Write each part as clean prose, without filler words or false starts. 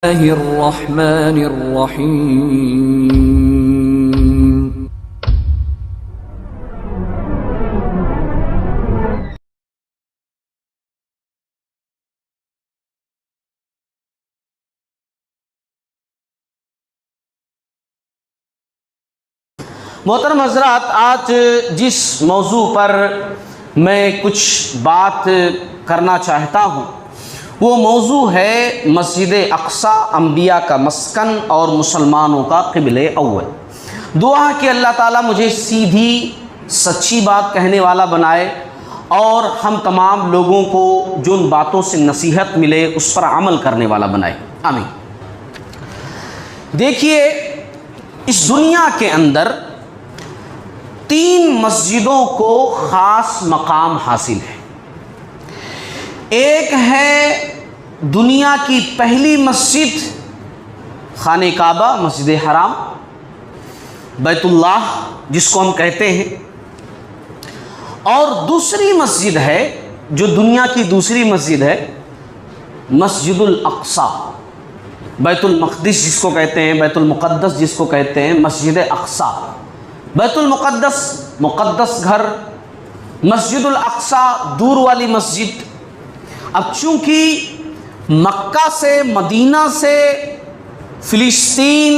الرحمن الرحیم. محترم حضرات، آج جس موضوع پر میں کچھ بات کرنا چاہتا ہوں وہ موضوع ہے مسجد اقصی انبیاء کا مسکن اور مسلمانوں کا قبلہ اول. دعا کہ اللہ تعالیٰ مجھے سیدھی سچی بات کہنے والا بنائے اور ہم تمام لوگوں کو جن باتوں سے نصیحت ملے اس پر عمل کرنے والا بنائے. آمین. دیکھیے، اس دنیا کے اندر 3 مسجدوں کو خاص مقام حاصل ہے. ایک ہے دنیا کی پہلی مسجد خانہ کعبہ، مسجد حرام، بیت اللہ جس کو ہم کہتے ہیں، اور دوسری مسجد ہے جو دنیا کی دوسری مسجد ہے مسجد الاقصی، بیت المقدس جس کو کہتے ہیں، بیت المقدس جس کو کہتے ہیں، مسجد اقصی. بیت المقدس مقدس گھر، مسجد الاقصی دور والی مسجد. اب چونکہ مکہ سے، مدینہ سے فلسطین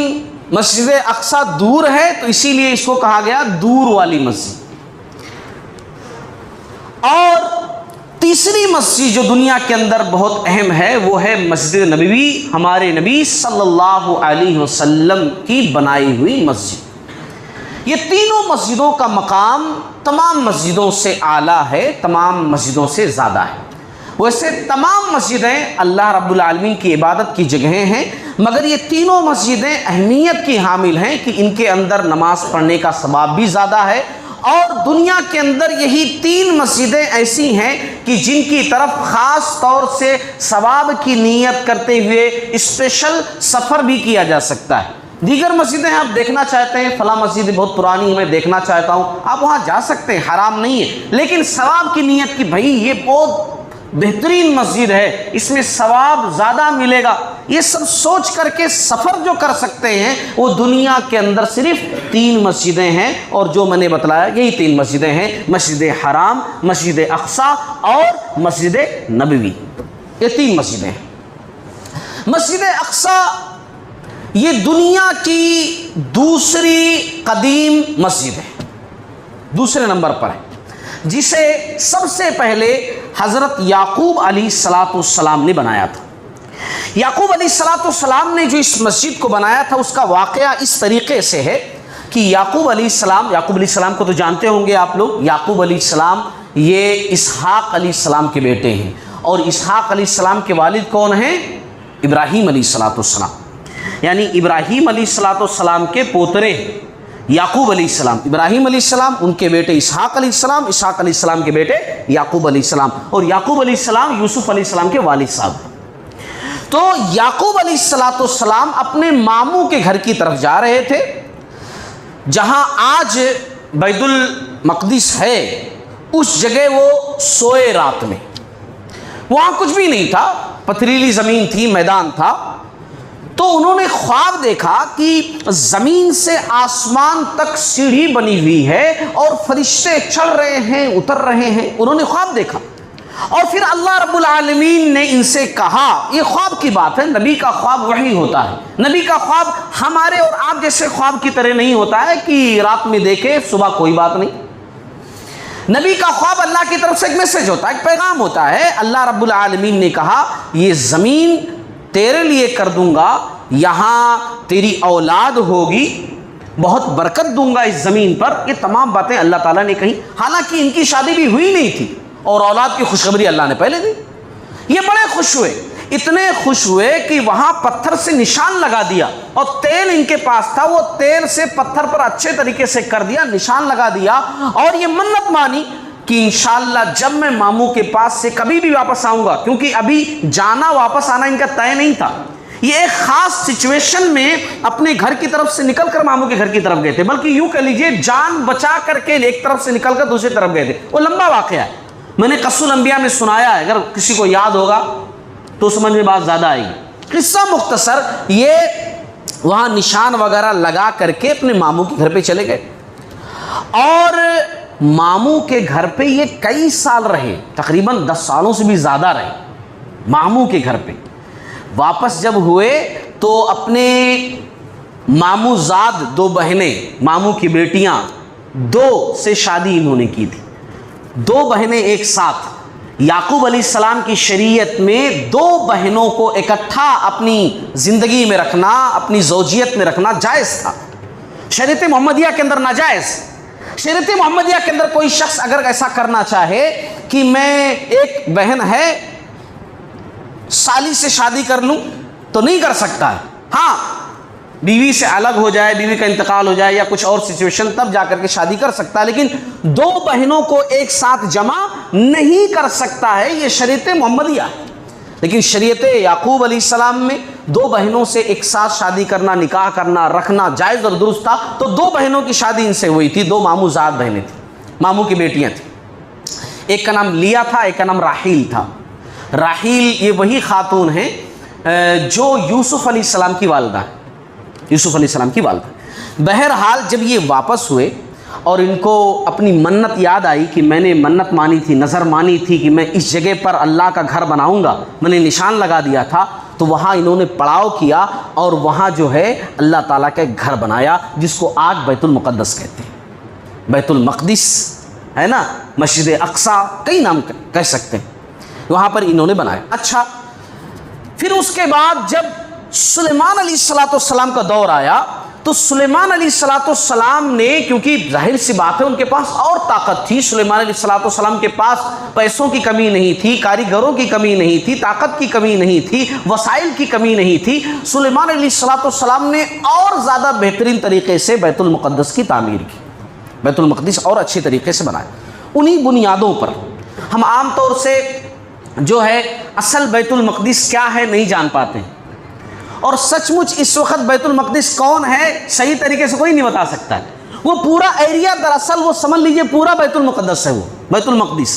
مسجد اقصی دور ہے تو اسی لیے اس کو کہا گیا دور والی مسجد. اور تیسری مسجد جو دنیا کے اندر بہت اہم ہے وہ ہے مسجد نبوی، ہمارے نبی صلی اللہ علیہ وسلم کی بنائی ہوئی مسجد. یہ تینوں مسجدوں کا مقام تمام مسجدوں سے اعلیٰ ہے، تمام مسجدوں سے زیادہ ہے. ویسے تمام مسجدیں اللہ رب العالمین کی عبادت کی جگہیں ہیں، مگر یہ تینوں مسجدیں اہمیت کی حامل ہیں کہ ان کے اندر نماز پڑھنے کا ثواب بھی زیادہ ہے. اور دنیا کے اندر یہی 3 مسجدیں ایسی ہیں کہ جن کی طرف خاص طور سے ثواب کی نیت کرتے ہوئے اسپیشل سفر بھی کیا جا سکتا ہے. دیگر مسجدیں آپ دیکھنا چاہتے ہیں، فلاں مسجد بہت پرانی میں دیکھنا چاہتا ہوں، آپ وہاں جا سکتے ہیں، حرام نہیں ہے، لیکن ثواب کی نیت کی بھائی یہ بہت بہترین مسجد ہے، اس میں ثواب زیادہ ملے گا، یہ سب سوچ کر کے سفر جو کر سکتے ہیں وہ دنیا کے اندر صرف 3 مسجدیں ہیں. اور جو میں نے بتلایا یہی 3 مسجدیں ہیں، مسجد حرام، مسجد اقصی اور مسجد نبوی. یہ 3 مسجدیں ہیں. مسجد اقصی یہ دنیا کی دوسری قدیم مسجد ہے، دوسرے نمبر پر ہے، جسے سب سے پہلے حضرت یعقوب علیہ السلام نے بنایا تھا. یعقوب علیہ السلام نے جو اس مسجد کو بنایا تھا اس کا واقعہ اس طریقے سے ہے کہ یعقوب علیہ السلام کو تو جانتے ہوں گے آپ لوگ. یعقوب علیہ السلام یہ اسحاق علیہ السلام کے بیٹے ہیں، اور اسحاق علیہ السلام کے والد کون ہیں؟ ابراہیم علیہ السلام. یعنی ابراہیم علیہ السلام کے پوترے یعقوب علیہ السلام. ابراہیم علیہ السلام، ان کے بیٹے اسحاق علیہ السلام، اسحاق علیہ السلام کے بیٹے یعقوب علیہ السلام، اور یعقوب علیہ السلام یوسف علیہ السلام کے والد صاحب. تو یعقوب علیہ السلام اپنے ماموں کے گھر کی طرف جا رہے تھے، جہاں آج بیت المقدس ہے اس جگہ وہ سوئے رات میں. وہاں کچھ بھی نہیں تھا، پتھریلی زمین تھی، میدان تھا. تو انہوں نے خواب دیکھا کہ زمین سے آسمان تک سیڑھی بنی ہوئی ہے اور فرشتے چڑھ رہے ہیں، اتر رہے ہیں. انہوں نے خواب دیکھا اور پھر اللہ رب العالمین نے ان سے کہا، یہ خواب کی بات ہے، نبی کا خواب وحی ہوتا ہے. نبی کا خواب ہمارے اور آپ جیسے خواب کی طرح نہیں ہوتا ہے کہ رات میں دیکھے صبح کوئی بات نہیں. نبی کا خواب اللہ کی طرف سے ایک میسج ہوتا ہے، ایک پیغام ہوتا ہے. اللہ رب العالمین نے کہا یہ زمین تیرے لیے کر دوں گا، یہاں تیری اولاد ہوگی، بہت برکت دوں گا اس زمین پر. یہ تمام باتیں اللہ تعالیٰ نے کہی، حالانکہ ان کی شادی بھی ہوئی نہیں تھی اور اولاد کی خوشخبری اللہ نے پہلے دی. یہ بڑے خوش ہوئے، اتنے خوش ہوئے کہ وہاں پتھر سے نشان لگا دیا، اور تیل ان کے پاس تھا، وہ تیل سے پتھر پر اچھے طریقے سے کر دیا، نشان لگا دیا، اور یہ منت مانی کہ انشاءاللہ جب میں ماموں کے پاس سے کبھی بھی واپس آؤں گا، کیونکہ ابھی جانا واپس آنا ان کا طے نہیں تھا. یہ ایک خاص سچویشن میں اپنے گھر کی طرف سے نکل کر ماموں کے گھر کی طرف گئے تھے، بلکہ یوں کہہ لیجئے جان بچا کر کے ایک طرف سے نکل کر دوسری طرف گئے تھے. وہ لمبا واقعہ ہے، میں نے قصص الانبیاء میں سنایا ہے، اگر کسی کو یاد ہوگا تو سمجھ میں بات زیادہ آئے گی. قصہ مختصر، یہ وہاں نشان وغیرہ لگا کر کے اپنے ماموں کے گھر پہ چلے گئے، اور ماموں کے گھر پہ یہ کئی سال رہے، تقریباً 10 سالوں سے بھی زیادہ رہے ماموں کے گھر پہ۔ واپس جب ہوئے تو اپنے ماموں زاد 2 بہنیں، ماموں کی بیٹیاں 2 سے شادی انہوں نے کی تھی، 2 بہنیں ایک ساتھ۔ یعقوب علیہ السلام کی شریعت میں 2 بہنوں کو اکٹھا اپنی زندگی میں رکھنا، اپنی زوجیت میں رکھنا جائز تھا، شریعت محمدیہ کے اندر ناجائز۔ شریعت محمدیہ کے اندر کوئی شخص اگر ایسا کرنا چاہے کہ میں ایک بہن ہے سالی سے شادی کر لوں تو نہیں کر سکتا ہے، ہاں بیوی سے الگ ہو جائے، بیوی کا انتقال ہو جائے یا کچھ اور سچویشن، تب جا کر کے شادی کر سکتا ہے، لیکن 2 بہنوں کو ایک ساتھ جمع نہیں کر سکتا ہے، یہ شریعت محمدیہ ہے۔ لیکن شریعت یعقوب علیہ السلام میں 2 بہنوں سے ایک ساتھ شادی کرنا، نکاح کرنا، رکھنا جائز اور درست تھا، تو 2 بہنوں کی شادی ان سے ہوئی تھی، 2 ماموں زاد بہنیں تھیں، ماموں کی بیٹیاں تھیں، ایک کا نام لیا تھا، ایک کا نام راحیل تھا۔ راحیل یہ وہی خاتون ہیں جو یوسف علیہ السلام کی والدہ ہے، یوسف علیہ السلام کی والدہ۔ بہرحال جب یہ واپس ہوئے اور ان کو اپنی منت یاد آئی کہ میں نے منت مانی تھی، نظر مانی تھی کہ میں اس جگہ پر اللہ کا گھر بناؤں گا، میں نے نشان لگا دیا تھا، تو وہاں انہوں نے پڑاؤ کیا اور وہاں جو ہے اللہ تعالیٰ کا ایک گھر بنایا جس کو آج بیت المقدس کہتے ہیں، بیت المقدس ہے نا، مسجد اقصیٰ، کئی نام کہہ سکتے ہیں، وہاں پر انہوں نے بنایا۔ اچھا، پھر اس کے بعد جب سلیمان علیہ السلام کا دور آیا تو سلیمان علیہ السلام نے، کیونکہ ظاہر سی بات ہے ان کے پاس اور طاقت تھی، سلیمان علیہ السلام کے پاس پیسوں کی کمی نہیں تھی، کاریگروں کی کمی نہیں تھی، طاقت کی کمی نہیں تھی، وسائل کی کمی نہیں تھی، سلیمان علیہ السلام نے اور زیادہ بہترین طریقے سے بیت المقدس کی تعمیر کی، بیت المقدس اور اچھے طریقے سے بنایا۔ انہی بنیادوں پر ہم عام طور سے جو ہے اصل بیت المقدس کیا ہے نہیں جان پاتے ہیں، اور سچ مچ اس وقت بیت المقدس کون ہے صحیح طریقے سے کوئی نہیں بتا سکتا ہے۔ وہ پورا ایریا دراصل وہ سمجھ لیجئے پورا بیت المقدس ہے، وہ بیت المقدس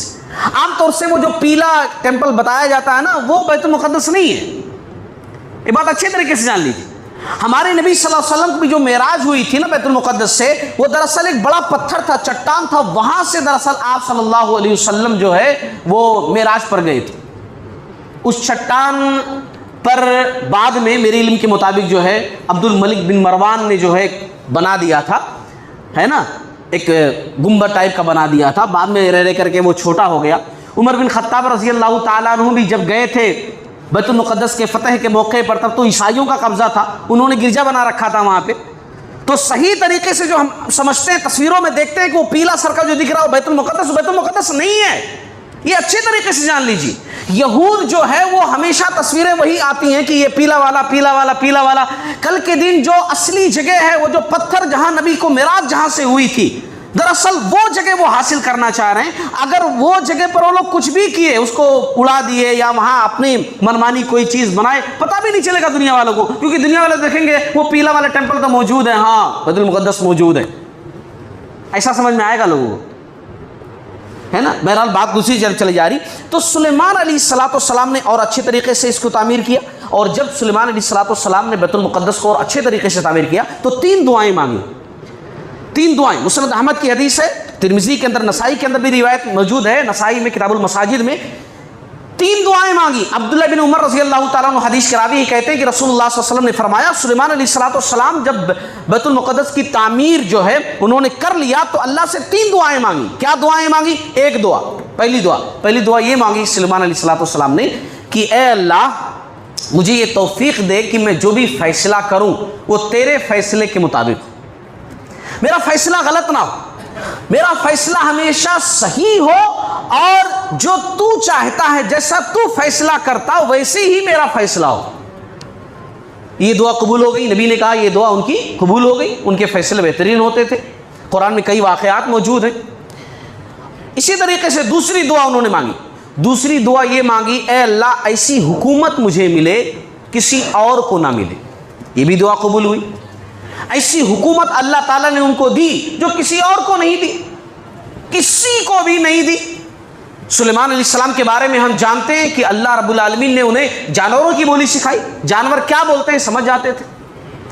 عام طور سے وہ جو پیلا ٹیمپل بتایا جاتا ہے نا وہ بیت المقدس نہیں ہے، یہ بات اچھے طریقے سے جان لیجیے۔ ہمارے نبی صلی اللہ علیہ وسلم کی جو معراج ہوئی تھی نا بیت المقدس سے، وہ دراصل ایک بڑا پتھر تھا، چٹان تھا، وہاں سے دراصل آپ صلی اللہ علیہ وسلم جو ہے وہ معراج پر گئے تھے۔ اس چٹان پر بعد میں میرے علم کے مطابق جو ہے عبد الملک بن مروان نے جو ہے بنا دیا تھا، ہے نا، ایک گنبد ٹائپ کا بنا دیا تھا، بعد میں رہ کر کے وہ چھوٹا ہو گیا۔ عمر بن خطاب رضی اللہ تعالیٰ عنہ بھی جب گئے تھے بیت المقدس کے فتح کے موقع پر، تب تو عیسائیوں کا قبضہ تھا، انہوں نے گرجا بنا رکھا تھا وہاں پہ، تو صحیح طریقے سے جو ہم سمجھتے ہیں، تصویروں میں دیکھتے ہیں کہ وہ پیلا سر کا جو دکھ رہا ہے وہ بیت المقدس نہیں ہے، یہ اچھے طریقے سے جان لیجیے۔ یہود جو ہے وہ ہمیشہ تصویریں وہی آتی ہیں کہ یہ پیلا والا پیلا والا پیلا والا، کل کے دن جو اصلی جگہ ہے وہ جو پتھر جہاں نبی کو معراج جہاں سے ہوئی تھی، دراصل وہ جگہ وہ حاصل کرنا چاہ رہے ہیں۔ اگر وہ جگہ پر وہ لوگ کچھ بھی کیے، اس کو اڑا دیے یا وہاں اپنی منمانی کوئی چیز بنائے، پتہ بھی نہیں چلے گا دنیا والوں کو، کیونکہ دنیا والے دیکھیں گے وہ پیلا والا ٹیمپل تو موجود ہے، ہاں بیت المقدس موجود ہے، ایسا سمجھ میں آئے گا لوگوں کو، ہے نا۔ بہرحال بات دوسری جگہ چلی جا رہی، تو سلیمان علیہ السلام نے اور اچھے طریقے سے اس کو تعمیر کیا، اور جب سلیمان علیہ السلام نے بیت المقدس کو اور اچھے طریقے سے تعمیر کیا تو 3 دعائیں مانگی، 3 دعائیں۔ مسند احمد کی حدیث ہے، ترمذی کے اندر، نسائی کے اندر بھی روایت موجود ہے، نسائی میں کتاب المساجد میں 3 دعائیں مانگی۔ عبداللہ بن عمر رضی اللہ تعالیٰ عنہ حدیث کے راوی کہتے ہیں کہ رسول اللہ صلی اللہ علیہ وسلم نے فرمایا، سلیمان علیہ السلام جب بیت المقدس کی تعمیر جو ہے انہوں نے کر لیا تو اللہ سے 3 دعائیں مانگی۔ کیا دعائیں مانگی؟ ایک دعا، پہلی دعا یہ مانگی سلیمان علیہ السلام نے کہ اے اللہ مجھے یہ توفیق دے کہ میں جو بھی فیصلہ کروں وہ تیرے فیصلے کے مطابق ہو، میرا فیصلہ غلط نہ ہو، میرا فیصلہ ہمیشہ صحیح ہو، اور جو تو چاہتا ہے جیسا تو فیصلہ کرتا ویسے ہی میرا فیصلہ ہو۔ یہ دعا قبول ہو گئی، نبی نے کہا یہ دعا ان کی قبول ہو گئی، ان کے فیصلے بہترین ہوتے تھے، قرآن میں کئی واقعات موجود ہیں۔ اسی طریقے سے دوسری دعا انہوں نے مانگی، دوسری دعا یہ مانگی، اے اللہ ایسی حکومت مجھے ملے کسی اور کو نہ ملے، یہ بھی دعا قبول ہوئی۔ ایسی حکومت اللہ تعالیٰ نے ان کو دی جو کسی اور کو نہیں دی، کسی کو بھی نہیں دی، سلیمان علیہ السلام کے بارے میں ہم جانتے ہیں کہ اللہ رب العالمین نے انہیں جانوروں کی بولی سکھائی، جانور کیا بولتے ہیں سمجھ جاتے تھے.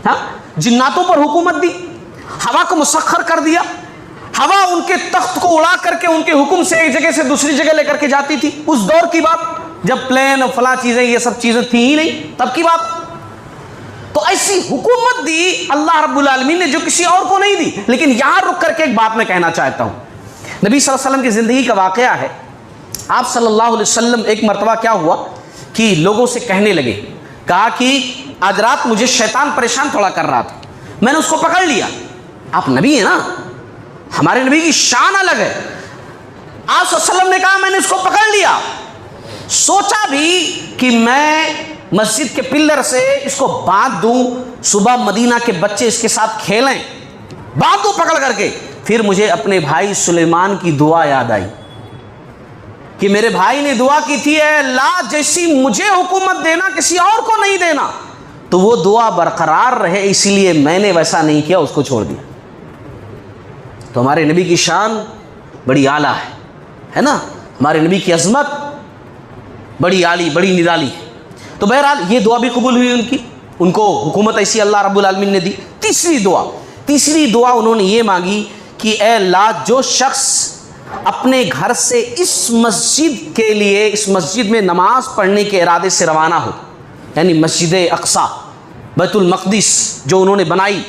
ہاں، جناتوں پر حکومت دی، ہوا کو مسخر کر دیا، ہوا ان کے تخت کو اڑا کر کے ان کے حکم سے ایک جگہ سے دوسری جگہ لے کر کے جاتی تھی. اس دور کی بات جب پلین اور فلاں چیزیں یہ سب چیزیں تھیں ہی نہیں، تب کی بات. تو ایسی حکومت دی اللہ رب العالمین نے جو کسی اور کو نہیں دی. لیکن یہاں رک کر کے ایک بات میں کہنا چاہتا ہوں. نبی صلی اللہ علیہ وسلم کی زندگی کا واقعہ ہے. آپ صلی اللہ علیہ وسلم ایک مرتبہ کیا ہوا کہ لوگوں سے کہنے لگے، کہا کہ آج رات مجھے شیطان پریشان تھوڑا کر رہا تھا، میں نے اس کو پکڑ لیا. آپ نبی ہیں نا، ہمارے نبی کی شان الگ ہے. آپ صلی اللہ علیہ وسلم نے کہا میں نے اس کو پکڑ لیا، سوچا بھی کہ میں مسجد کے پلر سے اس کو باندھ دوں، صبح مدینہ کے بچے اس کے ساتھ کھیلیں، باندھ دوں پکڑ کر کے. پھر مجھے اپنے بھائی سلیمان کی دعا یاد آئی کہ میرے بھائی نے دعا کی تھی، اے اللہ جیسی مجھے حکومت دینا کسی اور کو نہیں دینا. تو وہ دعا برقرار رہے اسی لیے میں نے ویسا نہیں کیا، اس کو چھوڑ دیا. تو ہمارے نبی کی شان بڑی اعلیٰ ہے نا، ہمارے نبی کی عظمت بڑی عالی بڑی نرالی ہے. تو بہرحال یہ دعا بھی قبول ہوئی ان کو حکومت ایسی اللہ رب العالمین نے دی. تیسری دعا انہوں نے یہ مانگی کہ اے اللہ جو شخص اپنے گھر سے اس مسجد کے لیے، اس مسجد میں نماز پڑھنے کے ارادے سے روانہ ہو، یعنی مسجد اقصی بیت المقدس جو انہوں نے بنائی،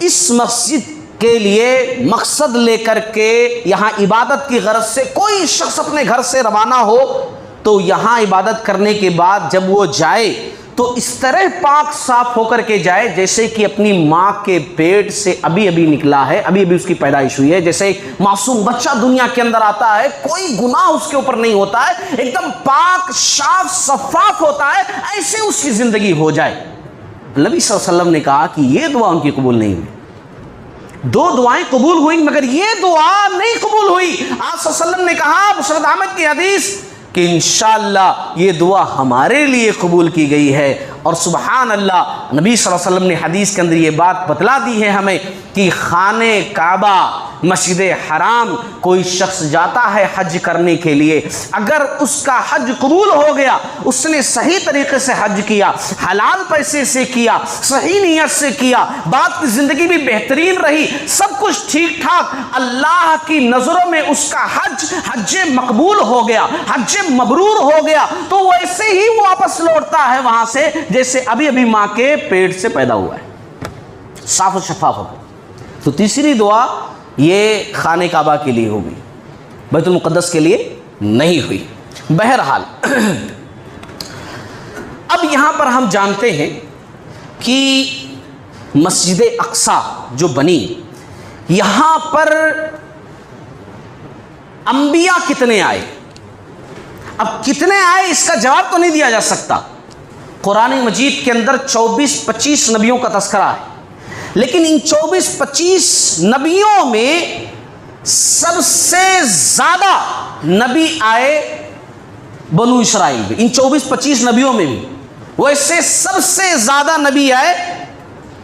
اس مسجد کے لیے مقصد لے کر کے یہاں عبادت کی غرض سے کوئی شخص اپنے گھر سے روانہ ہو تو یہاں عبادت کرنے کے بعد جب وہ جائے تو اس طرح پاک صاف ہو کر کے جائے جیسے کہ اپنی ماں کے پیٹ سے ابھی نکلا ہے، ابھی اس کی پیدائش ہوئی ہے. جیسے معصوم بچہ دنیا کے اندر آتا ہے، کوئی گناہ اس کے اوپر نہیں ہوتا ہے، ایک دم پاک صاف شفاف ہوتا ہے، ایسے اس کی زندگی ہو جائے. نبی صلی اللہ علیہ وسلم نے کہا کہ یہ دعا ان کی قبول نہیں ہوئی. 2 دعائیں قبول ہوئیں مگر یہ دعا نہیں قبول ہوئی. آپ صلی اللہ علیہ وسلم نے کہا مسند احمد کی حدیث کہ انشاءاللہ یہ دعا ہمارے لیے قبول کی گئی ہے. اور سبحان اللہ، نبی صلی اللہ علیہ وسلم نے حدیث کے اندر یہ بات بتلا دی ہے ہمیں کہ خانہ کعبہ مسجد حرام کوئی شخص جاتا ہے حج کرنے کے لیے، اگر اس کا حج قبول ہو گیا، اس نے صحیح طریقے سے حج کیا، حلال پیسے سے کیا، صحیح نیت سے کیا، بات کی زندگی بھی بہترین رہی، سب کچھ ٹھیک ٹھاک، اللہ کی نظروں میں اس کا حج مقبول ہو گیا، حج مبرور ہو گیا، تو ویسے ہی وہ واپس لوٹتا ہے وہاں سے جیسے ابھی ماں کے پیٹ سے پیدا ہوا ہے، صاف و شفاف ہو گیا. تو تیسری دعا یہ خانہ کعبہ کے لیے ہوگی، بیت المقدس کے لیے نہیں ہوئی. بہرحال اب یہاں پر ہم جانتے ہیں کہ مسجد اقصی جو بنی، یہاں پر انبیاء کتنے آئے؟ اب کتنے آئے اس کا جواب تو نہیں دیا جا سکتا. قرآن مجید کے اندر 24-25 نبیوں کا تذکرہ ہے، لیکن ان 24-25 نبیوں میں سب سے زیادہ نبی آئے بنو اسرائیل میں. ان 24-25 نبیوں میں بھی ویسے سب سے زیادہ نبی آئے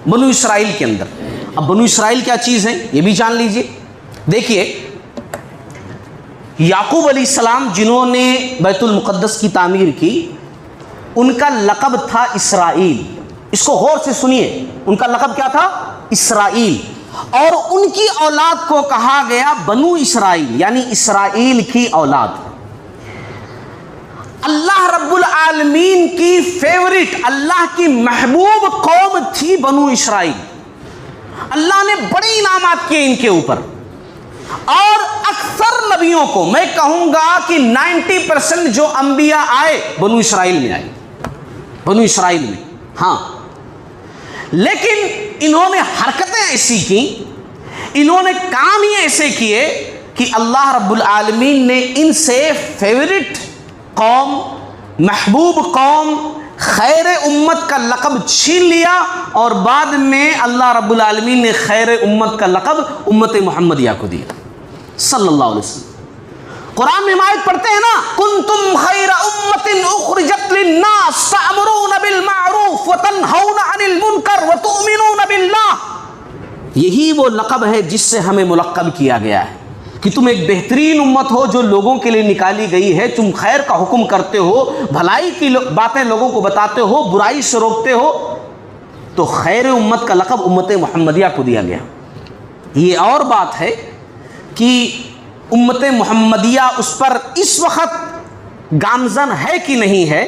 بنو اسرائیل کے اندر. اب بنو اسرائیل کیا چیز ہے یہ بھی جان لیجئے. دیکھیے، یعقوب علیہ السلام جنہوں نے بیت المقدس کی تعمیر کی، ان کا لقب تھا اسرائیل. اس کو غور سے سنیے، ان کا لقب کیا تھا؟ اسرائیل. اور ان کی اولاد کو کہا گیا بنو اسرائیل، یعنی اسرائیل کی اولاد. اللہ رب العالمین کی فیورٹ، اللہ کی محبوب قوم تھی بنو اسرائیل. اللہ نے بڑے انعامات کیے ان کے اوپر، اور اکثر نبیوں کو میں کہوں گا کہ 90% جو انبیاء آئے بنو اسرائیل میں آئے، بنو اسرائیل میں. ہاں، لیکن انہوں نے حرکتیں ایسی کی، انہوں نے کام ہی ایسے کیے کہ اللہ رب العالمین نے ان سے فیورٹ قوم، محبوب قوم، خیر امت کا لقب چھین لیا، اور بعد میں اللہ رب العالمین نے خیر امت کا لقب امت محمدیہ کو دیا صلی اللہ علیہ وسلم. قرآن میں آیت پڑھتے ہیں نا، کنتم خیر امت اخرجت للناس تأمرون بالمعروف وتنہون عن المنکر وتؤمنون باللہ. یہی وہ لقب ہے جس سے ہمیں ملقب کیا گیا ہے. کہ تم ایک بہترین امت ہو جو لوگوں کے لیے نکالی گئی ہے، تم خیر کا حکم کرتے ہو، بھلائی کی باتیں لوگوں کو بتاتے ہو، برائی سے روکتے ہو، تو خیر امت کا لقب امت محمدیہ کو دیا گیا۔ یہ اور بات ہے کہ امت محمدیہ اس پر اس وقت گامزن ہے کہ نہیں ہے،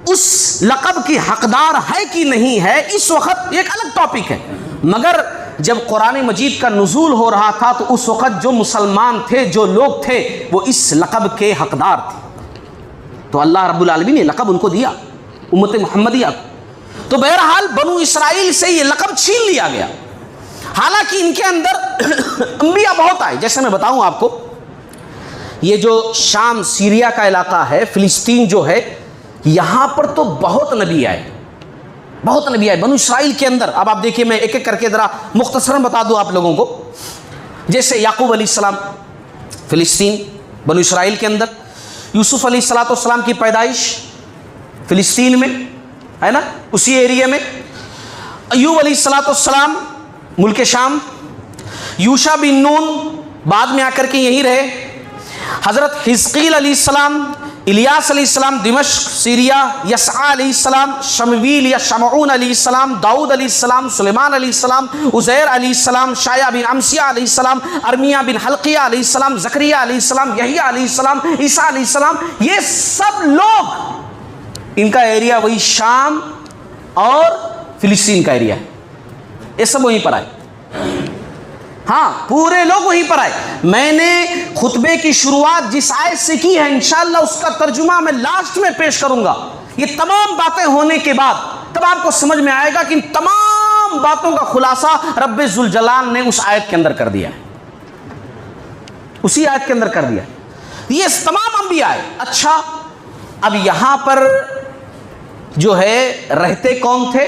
اس لقب کی حقدار ہے کہ نہیں ہے، اس وقت ایک الگ ٹاپک ہے، مگر جب قرآن مجید کا نزول ہو رہا تھا تو اس وقت جو مسلمان تھے، جو لوگ تھے، وہ اس لقب کے حقدار تھے، تو اللہ رب العالمین نے لقب ان کو دیا، امت محمدیہ کو۔ تو بہرحال بنو اسرائیل سے یہ لقب چھین لیا گیا، حالانکہ ان کے اندر انبیاء بہت آئے۔ جیسے میں بتاؤں آپ کو، یہ جو شام سیریا کا علاقہ ہے، فلسطین جو ہے، یہاں پر تو بہت نبی آئے، بہت نبی آئے بنو اسرائیل کے اندر۔ اب آپ دیکھیے، میں ایک ایک کر کے ذرا مختصراً بتا دوں آپ لوگوں کو۔ جیسے یعقوب علیہ السلام فلسطین بنو اسرائیل کے اندر، یوسف علیہ السلام کی پیدائش فلسطین میں ہے نا، اسی ایریے میں۔ ایوب علیہ السلام ملک شام، یوشع بن نون بعد میں آ کر کے یہیں رہے، حضرت حزقیل علیہ السلام، الیاس علیہ السلام دمشق سیریا، یسع علیہ السلام شمویل یا شمعون علیہ السلام، داؤد علیہ السلام، سلیمان علیہ السلام، عزیر علیہ السلام، شایع بن امسیہ علیہ السلام، ارمیہ بن حلقیہ علیہ السلام، زکریا علیہ السلام، یحییٰ علیہ السلام، عیسیٰ علیہ السلام، یہ سب لوگ، ان کا ایریا وہی شام اور فلسطین کا ایریا ہے، یہ سب وہیں پر آئے، ہاں پورے لوگ وہیں پر آئے۔ میں نے خطبے کی شروعات جس آیت سے کی ہے، انشاءاللہ اس کا ترجمہ میں لاسٹ میں پیش کروں گا۔ یہ تمام باتیں ہونے کے بعد تب آپ کو سمجھ میں آئے گا کہ ان تمام باتوں کا خلاصہ رب ذوالجلال نے اس آیت کے اندر کر دیا ہے، اسی آیت کے اندر کر دیا۔ یہ تمام انبیاء آئے۔ اچھا، اب یہاں پر جو ہے رہتے کون تھے؟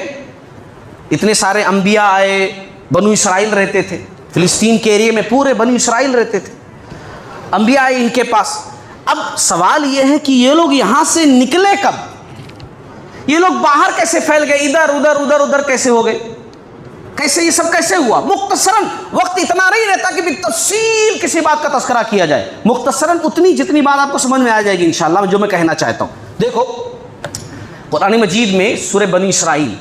اتنے سارے انبیاء آئے، بنو اسرائیل رہتے تھے فلسطین کے ایریے میں، پورے بنو اسرائیل رہتے تھے، انبیاء آئے ان کے پاس۔ اب سوال یہ ہے کہ یہ لوگ یہاں سے نکلے کب؟ یہ لوگ باہر کیسے پھیل گئے؟ ادھر ادھر ادھر ادھر کیسے ہو گئے؟ کیسے یہ سب کیسے ہوا؟ مختصراً، وقت اتنا نہیں رہتا کہ تفصیل کسی بات کا تذکرہ کیا جائے، مختصراً اتنی جتنی بات آپ کو سمجھ میں آ جائے گی انشاءاللہ جو میں کہنا چاہتا ہوں۔ دیکھو قرآن مجید میں سورہ بنی اسرائیل،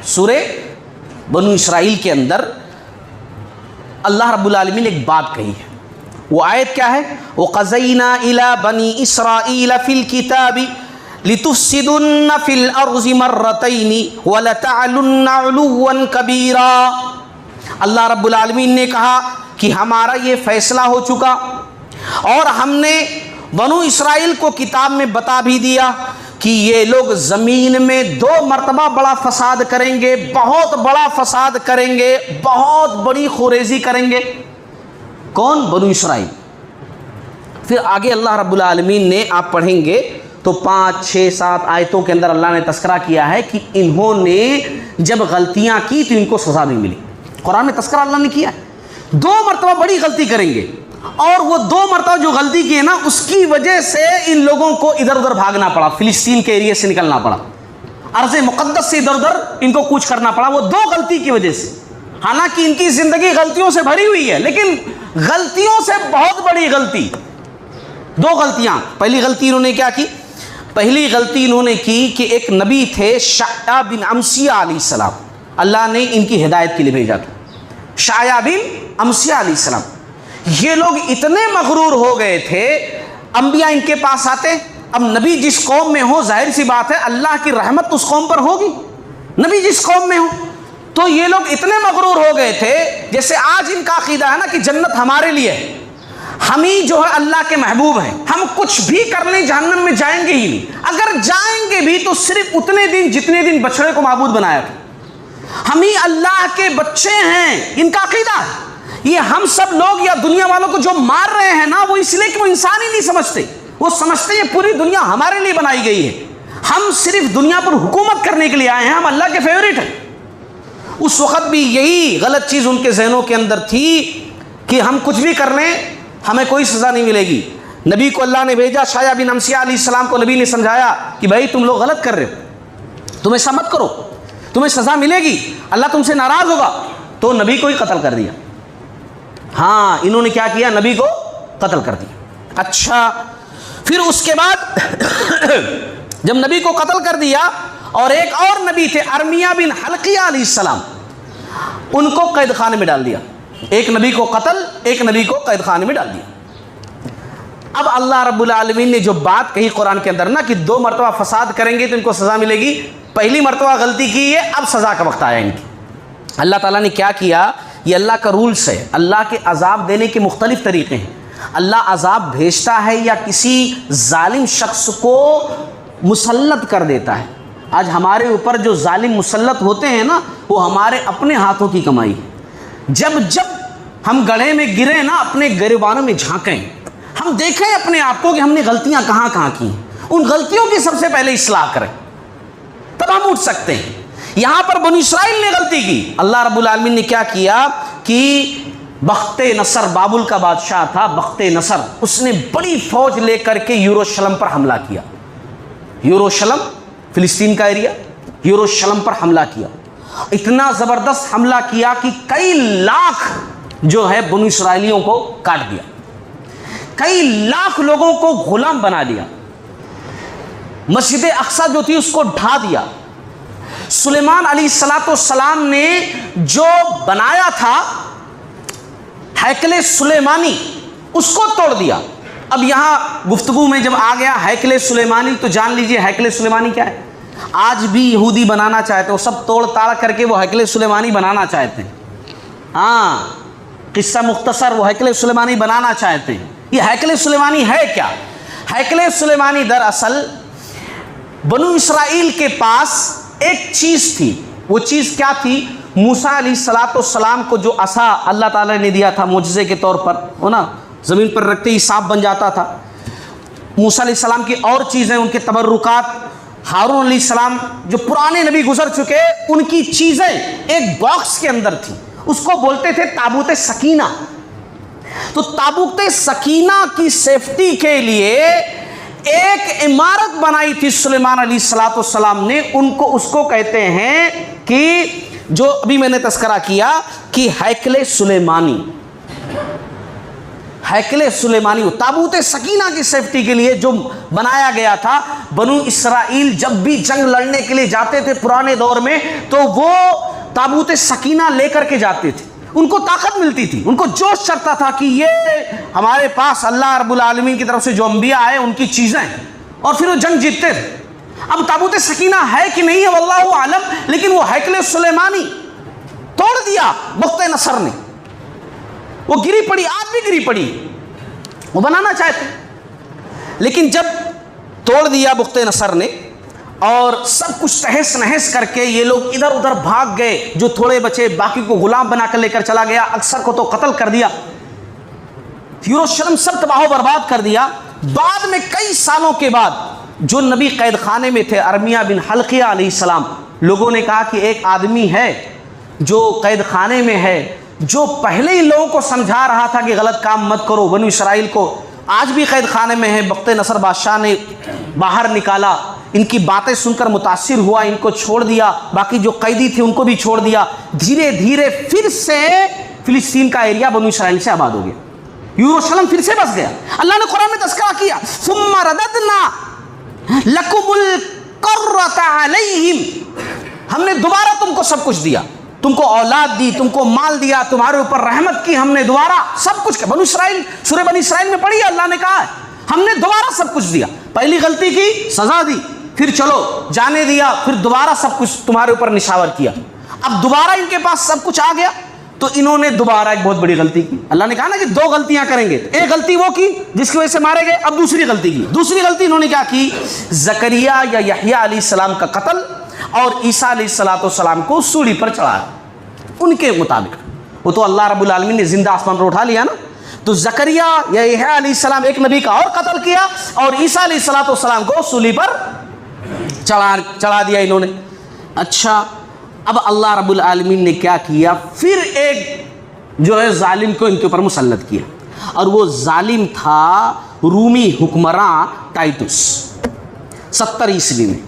سورہ بنو اسرائیل کے اندر اللہ رب العالمین نے ایک بات کہی ہے، وہ آیت کیا ہے؟ وَقَضَيْنَا إِلَىٰ بَنِي إِسْرَائِيلَ فِي الْكِتَابِ لِتُفْسِدُنَّ فِي الْأَرْضِ مَرَّتَيْنِ وَلَتَعْلُنَّ عُلُوًّا كَبِيرًا۔ اللہ رب العالمین نے کہا کہ ہمارا یہ فیصلہ ہو چکا، اور ہم نے بنو اسرائیل کو کتاب میں بتا بھی دیا کہ یہ لوگ زمین میں 2 مرتبہ بڑا فساد کریں گے، بہت بڑا فساد کریں گے، بہت بڑی خوریزی کریں گے۔ کون؟ بنو اسرائیل۔ پھر آگے اللہ رب العالمین نے، آپ پڑھیں گے تو 5 6 7 آیتوں کے اندر اللہ نے تذکرہ کیا ہے کہ انہوں نے جب غلطیاں کی تو ان کو سزا نہیں ملی۔ قرآن میں تذکرہ اللہ نے کیا ہے 2 مرتبہ بڑی غلطی کریں گے، اور وہ 2 مرتبہ جو غلطی کی ہے نا، اس کی وجہ سے ان لوگوں کو ادھر ادھر بھاگنا پڑا، فلسطین کے ایریے سے نکلنا پڑا، ارض مقدس سے ادھر ادھر ان کو کوچ کرنا پڑا، وہ 2 غلطی کی وجہ سے۔ حالانکہ ان کی زندگی غلطیوں سے بھری ہوئی ہے، لیکن غلطیوں سے بہت بڑی غلطی، 2 غلطیاں۔ پہلی غلطی انہوں نے کیا کی؟ پہلی غلطی انہوں نے کی کہ ایک نبی تھے شایع بن امسیہ علیہ السلام، اللہ نے ان کی ہدایت کے لیے بھیجا تھا، شایع بن امسیہ علیہ السلام۔ یہ لوگ اتنے مغرور ہو گئے تھے، انبیاء ان کے پاس آتے، اب نبی جس قوم میں ہو ظاہر سی بات ہے اللہ کی رحمت اس قوم پر ہوگی، نبی جس قوم میں ہو، تو یہ لوگ اتنے مغرور ہو گئے تھے، جیسے آج ان کا عقیدہ ہے نا کہ جنت ہمارے لیے ہے، ہم ہی جو ہے اللہ کے محبوب ہیں، ہم کچھ بھی کرنے جہنم میں جائیں گے ہی نہیں، اگر جائیں گے بھی تو صرف اتنے دن جتنے دن بچڑے کو معبود بنایا تھا، ہم ہی اللہ کے بچے ہیں، ان کا عقیدہ۔ یہ ہم سب لوگ یا دنیا والوں کو جو مار رہے ہیں نا، وہ اس لیے کہ وہ انسان ہی نہیں سمجھتے، وہ سمجھتے یہ پوری دنیا ہمارے لیے بنائی گئی ہے، ہم صرف دنیا پر حکومت کرنے کے لیے آئے ہیں، ہم اللہ کے فیورٹ ہیں۔ اس وقت بھی یہی غلط چیز ان کے ذہنوں کے اندر تھی کہ ہم کچھ بھی کر لیں ہمیں کوئی سزا نہیں ملے گی۔ نبی کو اللہ نے بھیجا، شایع بن امسیہ علیہ السلام کو نبی نے سمجھایا کہ بھائی تم لوگ غلط کر رہے ہو، تم ایسا مت کرو، تمہیں سزا ملے گی، اللہ تم سے ناراض ہوگا، تو نبی کو ہی قتل کر دیا۔ ہاں انہوں نے کیا کیا؟ نبی کو قتل کر دیا۔ اچھا پھر اس کے بعد جب نبی کو قتل کر دیا اور ایک اور نبی تھے ارمیہ بن حلقیہ علیہ السلام، ان کو قید خانے میں ڈال دیا۔ ایک نبی کو قتل، ایک نبی کو قید خانے میں ڈال دیا۔ اب اللہ رب العالمین نے جو بات کہی قرآن کے اندر نا کہ 2 مرتبہ فساد کریں گے تو ان کو سزا ملے گی، پہلی مرتبہ غلطی کی ہے، اب سزا کا وقت آیا ان کی۔ اللہ تعالیٰ نے کیا کیا؟ یہ اللہ کا رولز ہے، اللہ کے عذاب دینے کے مختلف طریقے ہیں۔ اللہ عذاب بھیجتا ہے یا کسی ظالم شخص کو مسلط کر دیتا ہے۔ آج ہمارے اوپر جو ظالم مسلط ہوتے ہیں نا، وہ ہمارے اپنے ہاتھوں کی کمائی ہے۔ جب ہم گڑھے میں گرے نا، اپنے گریبانوں میں جھانکیں، ہم دیکھیں اپنے آپ کو کہ ہم نے غلطیاں کہاں کہاں کی ہیں، ان غلطیوں کی سب سے پہلے اصلاح کریں، تب ہم اٹھ سکتے ہیں۔ یہاں پر بنی اسرائیل نے غلطی کی، اللہ رب العالمین نے کیا کیا کہ بخت نصر، بابل کا بادشاہ تھا بخت نصر، اس نے بڑی فوج لے کر کے یروشلم پر حملہ کیا۔ یروشلم فلسطین کا ایریا، یروشلم پر حملہ کیا۔ اتنا زبردست حملہ کیا کہ کئی لاکھ جو ہے بنی اسرائیلیوں کو کاٹ دیا، کئی لاکھ لوگوں کو غلام بنا دیا۔ مسجد اقصی جو تھی اس کو ڈھا دیا۔ سلیمان علیہ السلام نے جو بنایا تھا ہیکل سلیمانی، اس کو توڑ دیا۔ اب یہاں گفتگو میں جب آ گیا ہیکل سلیمانی تو جان لیجئے ہیکل سلیمانی کیا ہے۔ آج بھی یہودی بنانا چاہتے ہیں، وہ سب توڑ تاڑ کر کے وہ ہیکل سلیمانی بنانا چاہتے ہیں۔ ہاں قصہ مختصر، وہ ہیکل سلیمانی بنانا چاہتے ہیں۔ یہ ہیکل سلیمانی ہے کیا؟ ہیکل سلیمانی دراصل بنو اسرائیل کے پاس ایک چیز تھی۔ وہ چیز کیا تھی؟ موسیٰ علیہ السلام کو جو عصا اللہ تعالیٰ نے دیا تھا معجزے کے طور پر، وہ نا زمین پر رکھتے ہی سانپ بن جاتا تھا۔ موسیٰ علیہ السلام کی اور چیزیں، ان کے تبرکات، ہارون علیہ السلام جو پرانے نبی گزر چکے، ان کی چیزیں ایک باکس کے اندر تھی، اس کو بولتے تھے تابوت سکینہ۔ تو تابوت سکینہ کی سیفٹی کے لیے ایک عمارت بنائی تھی سلیمان علیہ السلام نے، اس کو کہتے ہیں کہ جو ابھی میں نے تذکرہ کیا کہ ہیکل سلیمانی۔ ہیکل سلیمانی تابوت سکینہ کی سیفٹی کے لیے جو بنایا گیا تھا۔ بنو اسرائیل جب بھی جنگ لڑنے کے لیے جاتے تھے پرانے دور میں تو وہ تابوت سکینہ لے کر کے جاتے تھے، ان کو طاقت ملتی تھی، ان کو جوش چڑھتا تھا کہ یہ ہمارے پاس اللہ رب العالمین کی طرف سے جو انبیاء آئے ان کی چیزیں، اور پھر وہ جنگ جیتتے تھے۔ اب تابوت سکینہ ہے کہ نہیں ہے واللہ عالم، لیکن وہ ہیکل سلیمانی توڑ دیا بخت نصر نے، وہ گری پڑی، آج بھی گری پڑی، وہ بنانا چاہتے، لیکن جب توڑ دیا بخت نصر نے اور سب کچھ تہس نہس کر کے یہ لوگ ادھر ادھر بھاگ گئے، جو تھوڑے بچے باقی کو غلام بنا کر لے کر چلا گیا، اکثر کو تو قتل کر دیا، یروشلم سب تباہ و برباد کر دیا۔ بعد میں کئی سالوں کے بعد جو نبی قید خانے میں تھے ارمیہ بن حلقیہ علیہ السلام، لوگوں نے کہا کہ ایک آدمی ہے جو قید خانے میں ہے، جو پہلے ہی لوگوں کو سمجھا رہا تھا کہ غلط کام مت کرو، بنو اسرائیل کو، آج بھی قید خانے میں ہے۔ بخت نصر بادشاہ نے باہر نکالا، ان کی باتیں سن کر متاثر ہوا، ان کو چھوڑ دیا، باقی جو قیدی تھے ان کو بھی چھوڑ دیا۔ دھیرے دھیرے پھر سے فلسطین کا ایریا بنو اسرائیل سے آباد ہو گیا، یروشلم پھر سے بس گیا۔ اللہ نے قرآن میں تذکرہ کیا ثم رددنا لکم الکرۃ علیہم، ہم نے دوبارہ تم کو سب کچھ دیا، تم کو اولاد دی، تم کو مال دیا، تمہارے اوپر رحمت کی، ہم نے دوبارہ سب کچھ کیا۔ بنو اسرائیل سورہ بنی اسرائیل میں پڑھی ہے، اللہ نے کہا ہے ہم نے دوبارہ سب کچھ دیا، پہلی غلطی کی سزا دی، پھر چلو جانے دیا، پھر دوبارہ سب کچھ تمہارے اوپر نشاور کیا۔ اب دوبارہ ان کے پاس سب کچھ آ گیا تو انہوں نے دوبارہ ایک بہت بڑی غلطی کی۔ اللہ نے کہا نا کہ 2 غلطیاں کریں گے، ایک غلطی وہ کی جس کی وجہ سے مارے گئے، اب دوسری غلطی کی۔ دوسری غلطی انہوں نے کیا کی؟ زکریا یا یحییٰ علیہ السلام کا قتل اور عیسیٰ علیہ السلام کو سولی پر چڑھایا ان کے مطابق۔ وہ تو اللہ رب العالمین نے زندہ آسمان پر اٹھا لیا نا، تو زکریا یا یحییٰ علیہ السلام ایک نبی کا اور قتل کیا اور عیسیٰ علیہ السلام کو سولی پر چڑھا دیا انہوں نے۔ اچھا اب اللہ رب العالمین نے کیا کیا؟ پھر ایک جو ہے ظالم کو ان کے اوپر مسلط کیا، اور وہ ظالم تھا رومی حکمراں ٹائٹس، 70 عیسوی میں،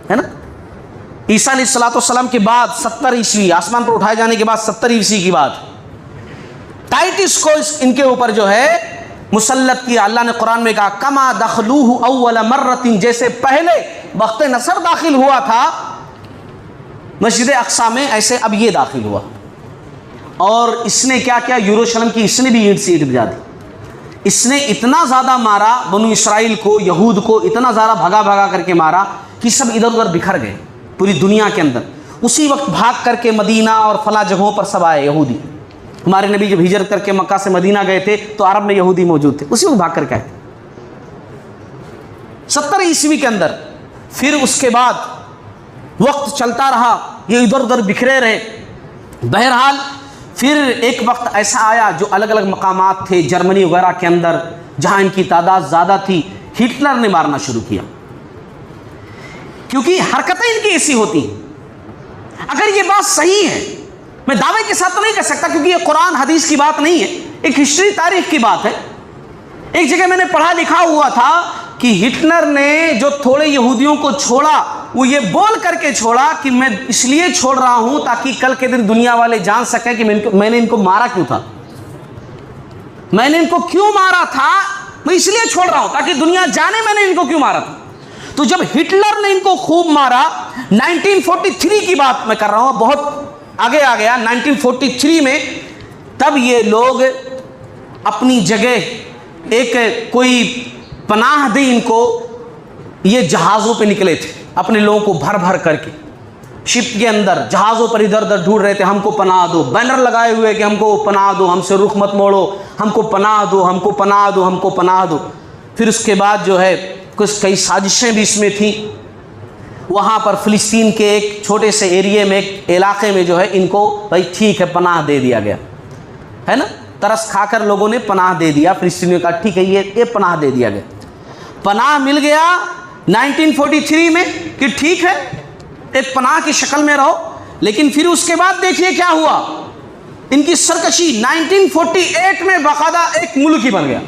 ہے نا، عیسیٰ علیہ السلام کے بعد 70 عیسوی، آسمان پر اٹھائے جانے کے بعد 70 عیسوی کی بات۔ ٹائٹس کو ان کے اوپر جو ہے مسلط کیا. اللہ نے قرآن میں کہا کما دخلوہ اول مرۃ، جیسے پہلے وقت نصر داخل ہوا تھا مسجد اقصی میں، ایسے اب یہ داخل ہوا. اور اس نے کیا کیا؟ یروشلم کی اس نے بھی اینٹ سے اینٹ بجا دی. اس نے اتنا زیادہ مارا بنو اسرائیل کو، یہود کو اتنا زیادہ بھگا بھگا کر کے مارا کہ سب ادھر ادھر بکھر گئے پوری دنیا کے اندر. اسی وقت بھاگ کر کے مدینہ اور فلاں جگہوں پر سب آئے یہودی. ہمارے نبی جب ہجرت کر کے مکہ سے مدینہ گئے تھے تو عرب میں یہودی موجود تھے، اسی وقت بھاگ کر کے آئے تھے 70 عیسوی کے اندر. پھر اس کے بعد وقت چلتا رہا، یہ ادھر ادھر بکھرے رہے. بہرحال پھر ایک وقت ایسا آیا جو الگ الگ مقامات تھے جرمنی وغیرہ کے اندر جہاں ان کی تعداد زیادہ تھی، ہٹلر نے مارنا شروع کیا، کیونکہ حرکتیں ان کی ایسی ہوتی ہیں. اگر یہ بات صحیح ہے، میں دعوے کے ساتھ تو نہیں کہہ سکتا کیونکہ یہ قرآن حدیث کی بات نہیں ہے، ایک ہسٹری تاریخ کی بات ہے. ایک جگہ میں نے پڑھا لکھا ہوا تھا کہ ہٹلر نے جو تھوڑے یہودیوں کو چھوڑا وہ یہ بول کر کے چھوڑا کہ میں اس لیے چھوڑ رہا ہوں تاکہ کل کے دن دنیا والے جان سکیں کہ میں نے ان کو مارا کیوں تھا، میں نے ان کو کیوں مارا تھا، میں اس لیے چھوڑ رہا ہوں تاکہ دنیا جانے میں نے ان کو کیوں مارا تھا. تو جب ہٹلر نے ان کو خوب مارا، 1943 کی بات میں کر رہا ہوں، بہت آگے آ گیا 1943 میں، تب یہ لوگ اپنی جگہ ایک کوئی پناہ دے ان کو، یہ جہازوں پہ نکلے تھے اپنے لوگوں کو بھر بھر کر کے شپ کے اندر جہازوں پر ادھر ادھر ڈھونڈ رہے تھے، ہم کو پناہ دو، بینر لگائے ہوئے کہ ہم کو پناہ دو، ہم سے رخ مت موڑو، ہم کو پناہ دو، ہم کو پناہ دو، ہم کو پناہ دو. پھر اس کے بعد جو ہے کئی سازشیں بھی اس میں تھیں. وہاں پر فلسطین کے ایک چھوٹے سے ایریے میں، ایک علاقے میں جو ہے ان کو بھائی ٹھیک ہے پناہ دے دیا گیا ہے نا، ترس کھا کر لوگوں نے پناہ دے دیا. فلسطینیوں کا ٹھیک ہے یہ پناہ دے دیا گیا، پناہ مل گیا 1943 میں کہ ٹھیک ہے ایک پناہ کی شکل میں رہو. لیکن پھر اس کے بعد دیکھیے کیا ہوا، ان کی سرکشی 1948 میں باقاعدہ ایک ملک ہی بن گیا.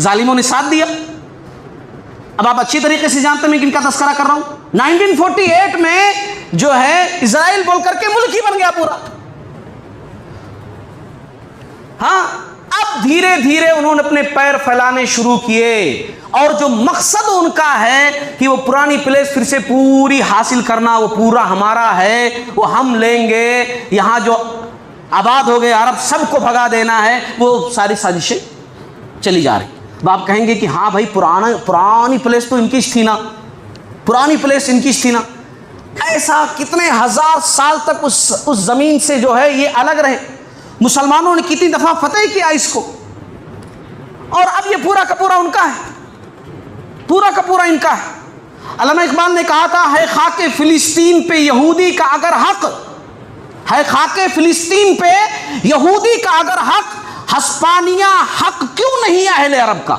ظالموں نے ساتھ دیا. اب آپ اچھی طریقے سے جانتے ہیں میں کن کا تذکرہ کر رہا ہوں. 1948 میں جو ہے اسرائیل بول کر کے ملک ہی بن گیا پورا. ہاں اب دھیرے دھیرے انہوں نے اپنے پیر پھیلانے شروع کیے، اور جو مقصد ان کا ہے کہ وہ پرانی پلیس پھر سے پوری حاصل کرنا، وہ پورا ہمارا ہے، وہ ہم لیں گے، یہاں جو آباد ہو گئے عرب سب کو بھگا دینا ہے، وہ ساری سازشیں چلی جا رہی. اب آپ کہیں گے کہ ہاں بھائی پرانی پلیس تو ان کی تھی نا، پرانی پلیس ان کی تھی نا. ایسا کتنے ہزار سال تک اس زمین سے جو ہے یہ الگ رہے. مسلمانوں نے کتنی دفعہ فتح کیا اس کو، اور اب یہ پورا کا پورا ان کا ہے، پورا کا پورا ان کا ہے. علامہ اقبال نے کہا تھا ہے خاک فلسطین پہ یہودی کا اگر حق، ہے خاک فلسطین پہ یہودی کا اگر حق، ہسپانیہ حق کیوں نہیں اہل عرب کا.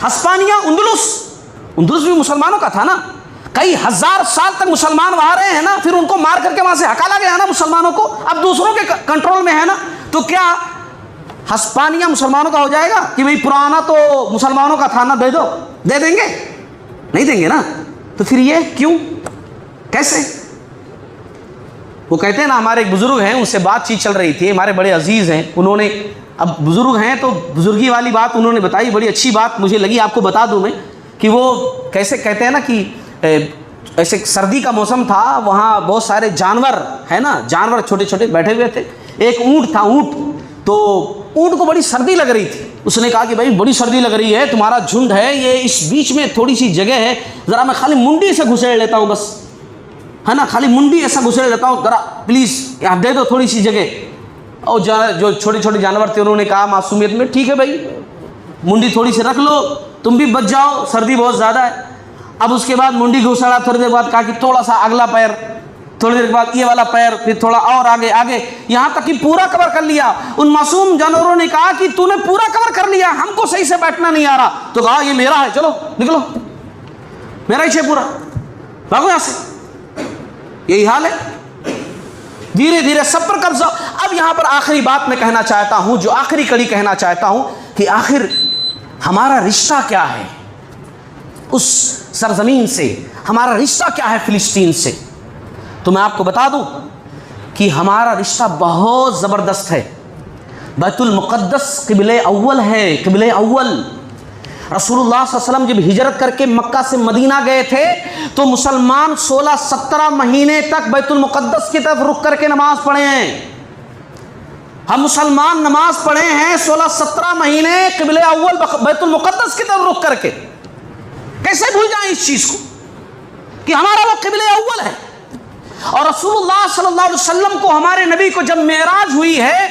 ہسپانیہ اندلس بھی مسلمانوں کا تھا نا، کئی ہزار سال تک مسلمان وہاں رہے ہیں نا، پھر ان کو مار کر کے وہاں سے ہکالا گیا نا مسلمانوں کو، اب دوسروں کے کنٹرول میں ہے نا. تو کیا ہسپانیہ مسلمانوں کا ہو جائے گا کہ بھئی پرانا تو مسلمانوں کا تھا نا، دے دو، دے دیں گے؟ نہیں دیں گے نا. تو پھر یہ کیوں، کیسے؟ وہ کہتے ہیں نا، ہمارے ایک بزرگ ہیں ان سے بات چیت چل رہی تھی، ہمارے بڑے عزیز ہیں، انہوں نے، اب بزرگ ہیں تو بزرگی والی بات انہوں نے بتائی، بڑی اچھی بات مجھے لگی آپ کو بتا دوں میں، کہ وہ کیسے کہتے ہیں نا کہ ایسے سردی کا موسم تھا، وہاں بہت سارے جانور ہے نا، جانور چھوٹے چھوٹے بیٹھے ہوئے تھے. ایک اونٹ تھا، اونٹ، تو اونٹ کو بڑی سردی لگ رہی تھی. اس نے کہا کہ بھائی بڑی سردی لگ رہی ہے، تمہارا جھنڈ ہے یہ اس بیچ میں تھوڑی سی جگہ ہے، ذرا میں خالی منڈی سے گھسیڑ لیتا ہوں بس، ہے نا، خالی منڈی ایسا گھسیڑ لیتا ہوں، ذرا پلیز یہاں دے دو تھوڑی سی جگہ. اور جو چھوٹے چھوٹے جانور تھے انہوں نے کہا معصومیت میں ٹھیک ہے بھائی منڈی تھوڑی سی رکھ لو، تم بھی بچ جاؤ، سردی بہت زیادہ ہے. اب اس کے بعد منڈی گھسڑا، تھوڑی دیر بعد کہا کہ تھوڑا سا اگلا پیر، تھوڑی دیر بعد یہ والا پیر، پھر تھوڑا اور آگے آگے، یہاں تک کہ پورا کور کر لیا. ان معصوم جانوروں نے کہا کہ تو نے پورا کور کر لیا، ہم کو صحیح سے بیٹھنا نہیں آ رہا. تو کہا یہ میرا ہے، چلو نکلو، میرا ہی ہے پورا، بھاگو یہاں سے. یہی حال ہے، دھیرے دھیرے سب پر قبضہ. اب یہاں پر آخری بات میں کہنا چاہتا ہوں، جو آخری کڑی کہنا چاہتا ہوں، کہ آخر ہمارا رشتہ کیا ہے اس سرزمین سے، ہمارا رشتہ کیا ہے فلسطین سے. تو میں آپ کو بتا دوں کہ ہمارا رشتہ بہت زبردست ہے. بیت المقدس قبلہ اول ہے، قبلہ اول۔ رسول اللہ صلی اللہ علیہ وسلم جب ہجرت کر کے مکہ سے مدینہ گئے تھے تو مسلمان 16-17 مہینے تک بیت المقدس کی طرف رخ کر کے نماز پڑھے ہیں۔ ہم مسلمان نماز پڑھے ہیں 16-17 مہینے قبلہ اول بیت المقدس کی طرف رخ کر کے۔ کیسے بھول جائیں اس چیز کو کہ ہمارا وہ قبلہ اول ہے؟ اور رسول اللہ صلی اللہ علیہ وسلم کو، ہمارے نبی کو جب معراج ہوئی ہے،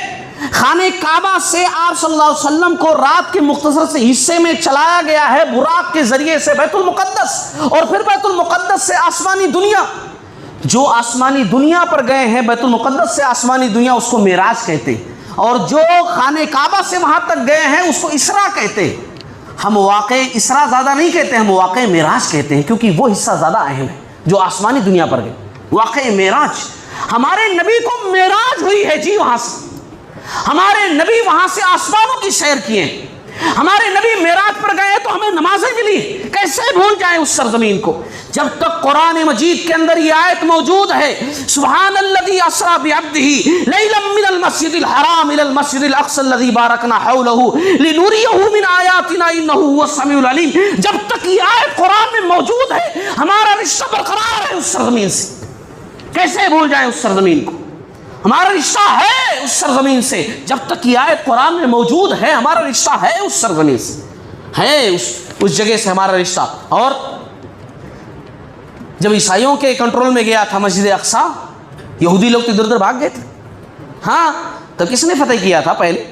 خانہ کعبہ سے آپ صلی اللہ علیہ وسلم کو رات کے مختصر سے حصے میں چلایا گیا ہے براق کے ذریعے سے بیت المقدس، اور پھر بیت المقدس سے آسمانی دنیا۔ جو آسمانی دنیا پر گئے ہیں، بیت المقدس سے آسمانی دنیا، اس کو معراج کہتے ہیں، اور جو خانہ کعبہ سے وہاں تک گئے ہیں اس کو اسراء کہتے ہیں۔ ہم واقع اسراء زیادہ نہیں کہتے، ہم واقع معراج کہتے ہیں، کیونکہ وہ حصہ زیادہ اہم ہے جو آسمانی دنیا پر گئے۔ واقع معراج، ہمارے نبی کو معراج ہوئی ہے جی وہاں سے، ہمارے نبی وہاں سے آسمانوں کی سیر کیے، ہمارے نبی معراج پر گئے تو ہمیں نمازیں ملی۔ کیسے بھول جائیں اس سرزمین کو؟ جب تک قرآن مجید کے اندر یہ آیت موجود ہے، سبحان الذی اسری بعبدہ لیلا من المسجد الحرام الی المسجد الاقصی الذی بارکنا حولہ لنریہ من آیاتنا انہ هو السمیع العلیم، جب تک یہ آیت قرآن میں موجود ہے ہمارا رشتہ برقرار ہے اس سرزمین سے۔ کیسے بھول جائیں اس سرزمین کو؟ ہمارا رشتہ ہے اس سرزمین سے، جب تک یہ آیت قرآن میں موجود ہے ہمارا رشتہ ہے اس سرزمین سے، ہے اس جگہ سے ہمارا رشتہ۔ اور جب عیسائیوں کے کنٹرول میں گیا تھا مسجد اقصیٰ، یہودی لوگ تو ادھر ادھر بھاگ گئے تھے، ہاں، تو کس نے فتح کیا تھا؟ پہلے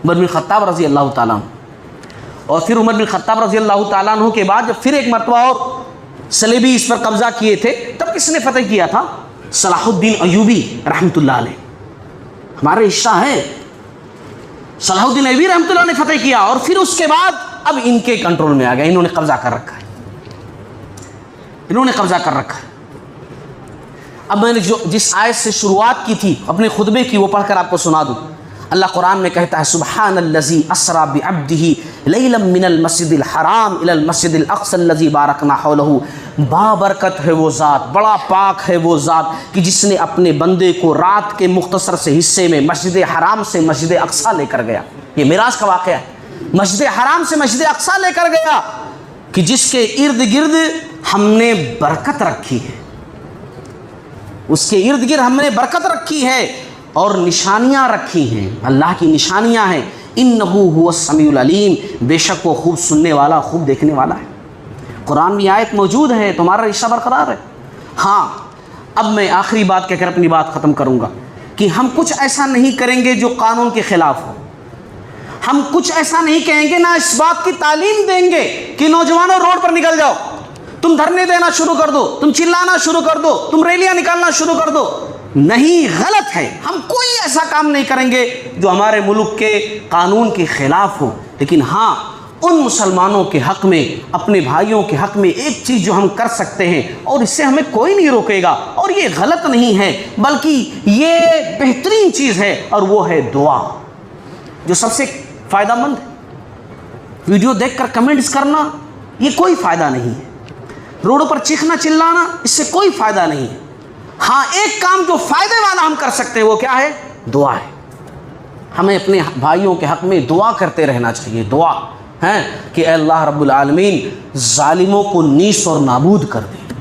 عمر بن خطاب رضی اللہ تعالیٰ عنہ، اور پھر عمر بن خطاب رضی اللہ تعالیٰ عنہ کے بعد جب پھر ایک مرتبہ اور صلیبی اس پر قبضہ کیے تھے، تب کس نے فتح کیا تھا؟ صلاح الدین ایوبی رحمۃ اللہ علیہ۔ ہمارا رشتہ ہے، صلاح الدین ایوبی رحمۃ اللہ نے فتح کیا، اور پھر اس کے بعد اب ان کے کنٹرول میں آ گیا، انہوں نے قبضہ کر رکھا ہے، انہوں نے قبضہ کر رکھا ہے۔ اب میں نے جس آیت سے شروعات کی تھی اپنے خطبے کی، وہ پڑھ کر آپ کو سنا دوں۔ اللہ قرآن میں کہتا ہے سبحان الذی اسری بعبدہ لیلا من المسجد الحرام الی المسجد الاقصی الذی بارکنا حولہ، بابرکت ہے وہ ذات، بڑا پاک ہے وہ ذات کہ جس نے اپنے بندے کو رات کے مختصر سے حصے میں مسجد حرام سے مسجد اقصیٰ لے کر گیا۔ یہ معراج کا واقعہ ہے، مسجد حرام سے مسجد اقصیٰ لے کر گیا، کہ جس کے ارد گرد ہم نے برکت رکھی ہے، اس کے ارد گرد ہم نے برکت رکھی ہے اور نشانیاں رکھی ہیں، اللہ کی نشانیاں ہیں۔ انہ هو السمیع العلیم، بے شک وہ خوب سننے والا، خوب دیکھنے والا ہے۔ قرآن میں آیت موجود ہے، تمہارا رشتہ برقرار ہے۔ ہاں، اب میں آخری بات کہہ کر اپنی بات ختم کروں گا کہ ہم کچھ ایسا نہیں کریں گے جو قانون کے خلاف ہو، ہم کچھ ایسا نہیں کہیں گے، نہ اس بات کی تعلیم دیں گے کہ نوجوانوں روڈ پر نکل جاؤ، تم دھرنے دینا شروع کر دو، تم چلانا شروع کر دو، تم ریلیاں نکالنا شروع کر دو۔ نہیں، غلط ہے، ہم کوئی ایسا کام نہیں کریں گے جو ہمارے ملک کے قانون کے خلاف ہو، لیکن ہاں ان مسلمانوں کے حق میں، اپنے بھائیوں کے حق میں ایک چیز جو ہم کر سکتے ہیں، اور اس سے ہمیں کوئی نہیں روکے گا، اور یہ غلط نہیں ہے بلکہ یہ بہترین چیز ہے، اور وہ ہے دعا، جو سب سے فائدہ مند ہے۔ ویڈیو دیکھ کر کمنٹس کرنا یہ کوئی فائدہ نہیں ہے، روڈوں پر چیخنا چلانا اس سے کوئی فائدہ نہیں ہے۔ ہاں، ایک کام جو فائدے والا ہم کر سکتے ہیں وہ کیا ہے؟ دعا ہے۔ ہمیں اپنے بھائیوں کے حق میں دعا کرتے رہنا چاہیے، دعا ہے کہ اے اللہ رب العالمین ظالموں کو نیست اور نابود کر دے،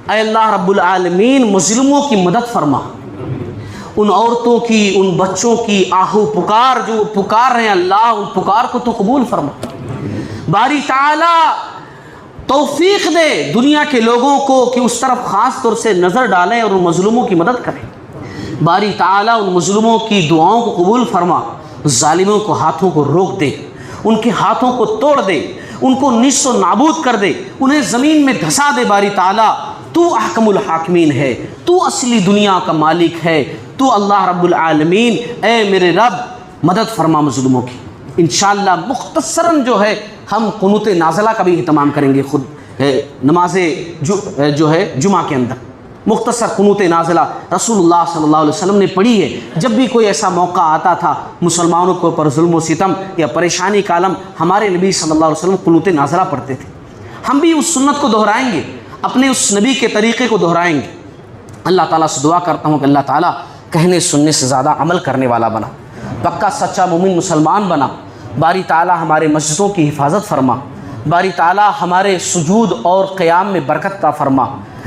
اے اللہ رب العالمین مظلوموں کی مدد فرما، ان عورتوں کی، ان بچوں کی آہو پکار جو پکار رہے ہیں، اللہ ان پکار کو تو قبول فرما۔ باری تعالی توفیق دے دنیا کے لوگوں کو کہ اس طرف خاص طور سے نظر ڈالیں اور ان مظلوموں کی مدد کریں۔ باری تعالیٰ ان مظلوموں کی دعاؤں کو قبول فرما، ظالموں کو ہاتھوں کو روک دے، ان کے ہاتھوں کو توڑ دے، ان کو نیست و نابود کر دے، انہیں زمین میں دھسا دے۔ باری تعالیٰ تو احکم الحاکمین ہے، تو اصلی دنیا کا مالک ہے، تو اللہ رب العالمین، اے میرے رب مدد فرما مظلوموں کی۔ انشاءاللہ مختصراً جو ہے ہم قنوت نازلہ کا بھی اہتمام کریں گے، خود نماز جو ہے جمعہ کے اندر مختصر قنوت نازلہ رسول اللہ صلی اللہ علیہ وسلم نے پڑھی ہے۔ جب بھی کوئی ایسا موقع آتا تھا مسلمانوں کے اوپر ظلم و ستم یا پریشانی کا عالم، ہمارے نبی صلی اللہ علیہ وسلم قنوت نازلہ پڑھتے تھے۔ ہم بھی اس سنت کو دہرائیں گے، اپنے اس نبی کے طریقے کو دہرائیں گے۔ اللہ تعالیٰ سے دعا کرتا ہوں کہ اللہ تعالیٰ کہنے سننے سے زیادہ عمل کرنے والا بنا۔ پکا سچا مومن مسلمان بنا. باری تعالیٰ ہمارے مسجدوں کی حفاظت فرما. باری تعالیٰ ہمارے سجود اور قیام میں برکت عطا فرما.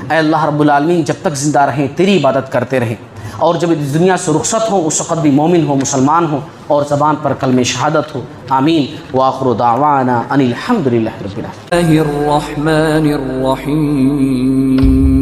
اے اللہ رب العالمین جب تک زندہ رہیں تیری عبادت کرتے رہیں, اور جب اس دنیا سے رخصت ہوں اس وقت بھی مومن ہو, مسلمان ہو, اور زبان پر کلمہ شہادت ہو. آمین. وآخر دعوانا ان الحمد للہ رب العالمین. الرحمن الرحیم.